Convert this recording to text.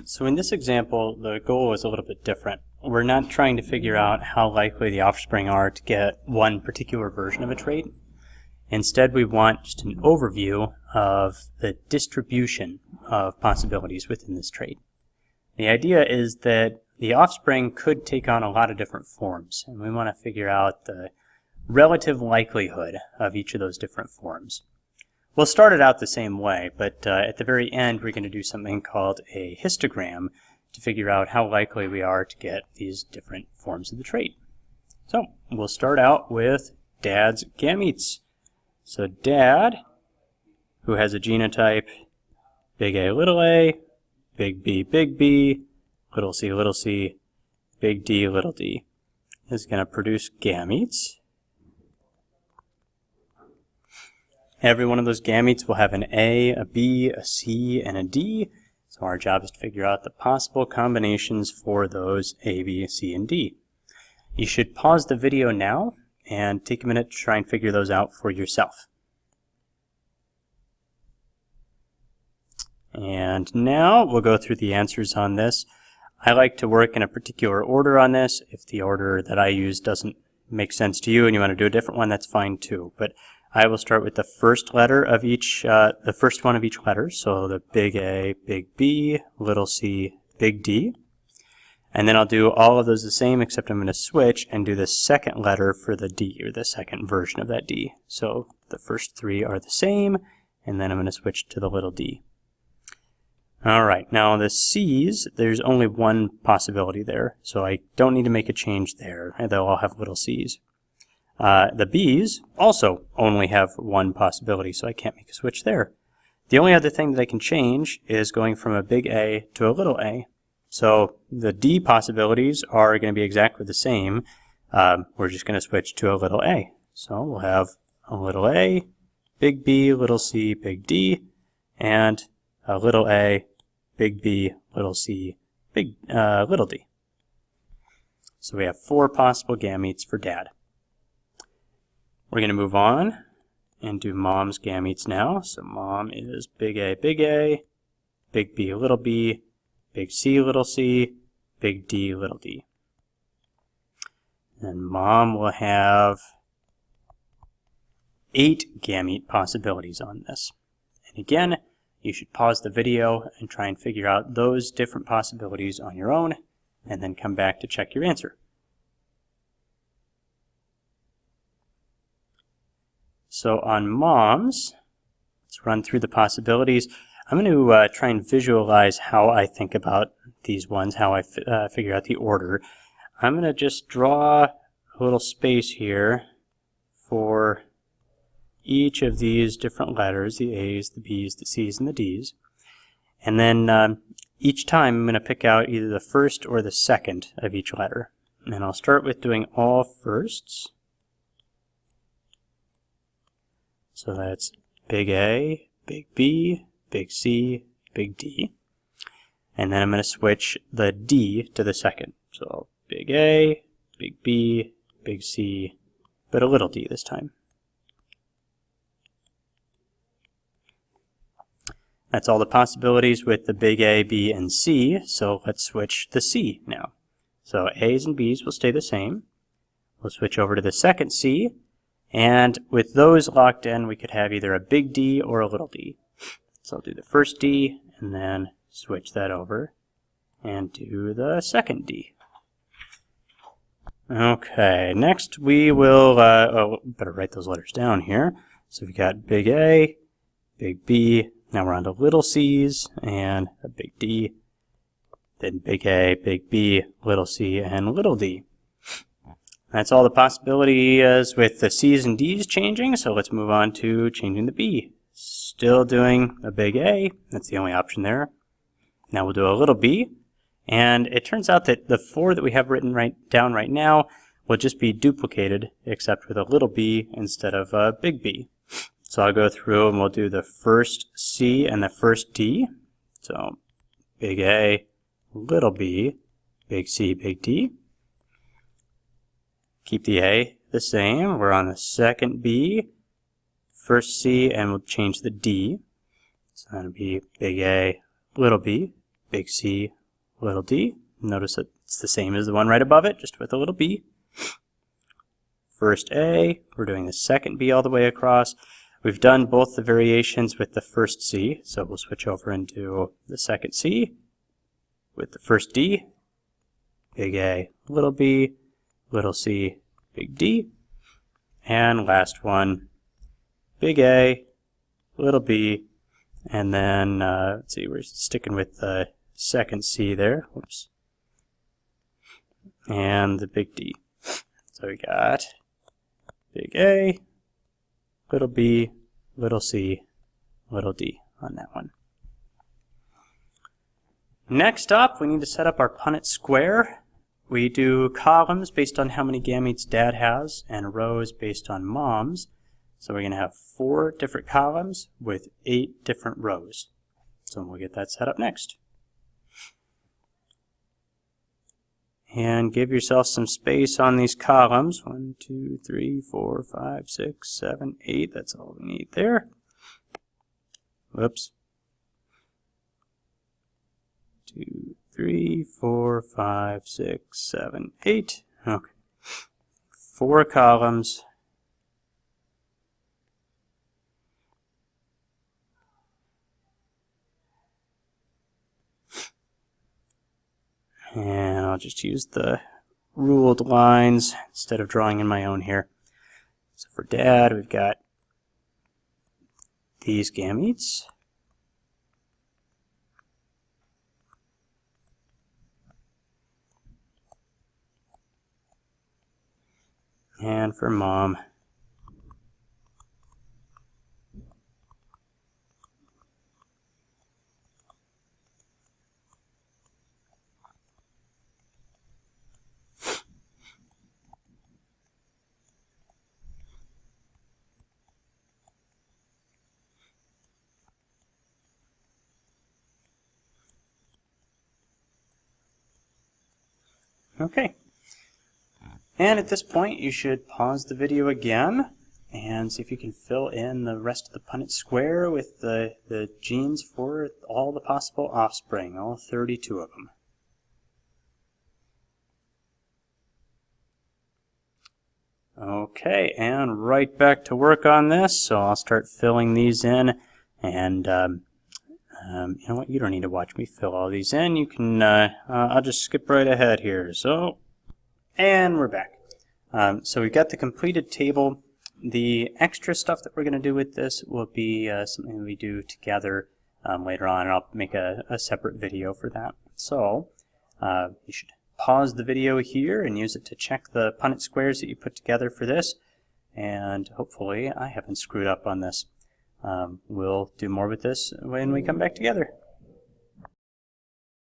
So in this example, the goal is a little bit different. We're not trying to figure out how likely the offspring are to get one particular version of a trait. Instead, we want just an overview of the distribution of possibilities within this trait. The idea is that the offspring could take on a lot of different forms, and we want to figure out the relative likelihood of each of those different forms. We'll start it out the same way, but at the very end we're going to do something called a histogram to figure out how likely we are to get these different forms of the trait. So we'll start out with Dad's gametes. So Dad, who has a genotype big A, big B, little c, big D, little d, is going to produce gametes. Every one of those gametes will have an A, a B, a C, and a D. So our job is to figure out the possible combinations for those A, B, C, and D. You should pause the video now and take a minute to try and figure those out for yourself. And now we'll go through the answers on this. I like to work in a particular order on this. If the order that I use doesn't make sense to you and you want to do a different one, that's fine too. But I will start with the first letter of each, the first one of each letter. So the big A, big B, little c, big D. And then I'll do all of those the same, except I'm going to switch and do the second letter for the D, or the second version of that D. So the first three are the same, and then I'm going to switch to the little d. Alright, now the C's, there's only one possibility there, so I don't need to make a change there. They'll all have little c's. The B's also only have one possibility, so I can't make a switch there. The only other thing that I can change is going from a big A to a little a. So the D possibilities are going to be exactly the same. We're just going to switch to a little a. So we'll have a little a, big B, little c, big D, and a little a, big B, little c, big little d. So we have 4 possible gametes for Dad. We're going to move on and do Mom's gametes now. So Mom is big A, big B, big C, big D, little d. And Mom will have 8 gamete possibilities on this. And again, you should pause the video and try and figure out those different possibilities on your own, and then come back to check your answer. So on Mom's, let's run through the possibilities. I'm going to try and visualize how I think about these ones, how I figure out the order. I'm going to just draw a little space here for each of these different letters, the A's, the B's, the C's, and the D's. And then each time I'm going to pick out either the first or the second of each letter. And I'll start with doing all firsts. So that's big A, big B, big C, big D. And then I'm going to switch the D to the second. So big A, big B, big C, but a little d this time. That's all the possibilities with the big A, B, and C, so let's switch the C now. So A's and B's will stay the same. We'll switch over to the second C, and with those locked in, we could have either a big D or a little d. So I'll do the first D, and then switch that over, and do the second D. Okay, next we will, better write those letters down here. So we've got big A, big B, now we're on to little c's and a big D, then big A, big B, little c, and little d. That's all the possibilities with the C's and D's changing, so let's move on to changing the B. Still doing a big A, that's the only option there. Now we'll do a little b, and it turns out that the 4 that we have written down right now will just be duplicated, except with a little b instead of a big B. So I'll go through and we'll do the first C and the first D. So big A, little b, big C, big D. Keep the A the same. We're on the second B, first C, and we'll change the D. So that'll be big A, little b, big C, little d. Notice that it's the same as the one right above it, just with a little b. First A, we're doing the second B all the way across. We've done both the variations with the first C, so we'll switch over and do the second C with the first D, big A, little b, little c, big D, and last one, big A, little b, and then, let's see, we're sticking with the second C there, whoops, and the big D. So we got big A, little b, little c, little d on that one. Next up, we need to set up our Punnett square. We do columns based on how many gametes dad has and rows based on mom's. So we're going to have 4 different columns with 8 different rows. So we'll get that set up next. And give yourself some space on these columns. 1, 2, 3, 4, 5, 6, 7, 8. That's all we need there. Whoops. 2, 3, 4, 5, 6, 7, 8. Okay. 4 columns. And I'll just use the ruled lines instead of drawing in my own here. So for dad, we've got these gametes. And for mom, okay. And at this point, you should pause the video again and see if you can fill in the rest of the Punnett square with the genes for all the possible offspring, all 32 of them. Okay, and right back to work on this, so I'll start filling these in, and you know what, you don't need to watch me fill all these in, you can, I'll just skip right ahead here, so, and we're back. So we've got the completed table. The extra stuff that we're going to do with this will be something we do together later on, and I'll make a separate video for that. So you should pause the video here and use it to check the Punnett squares that you put together for this, and hopefully I haven't screwed up on this. We'll do more with this when we come back together.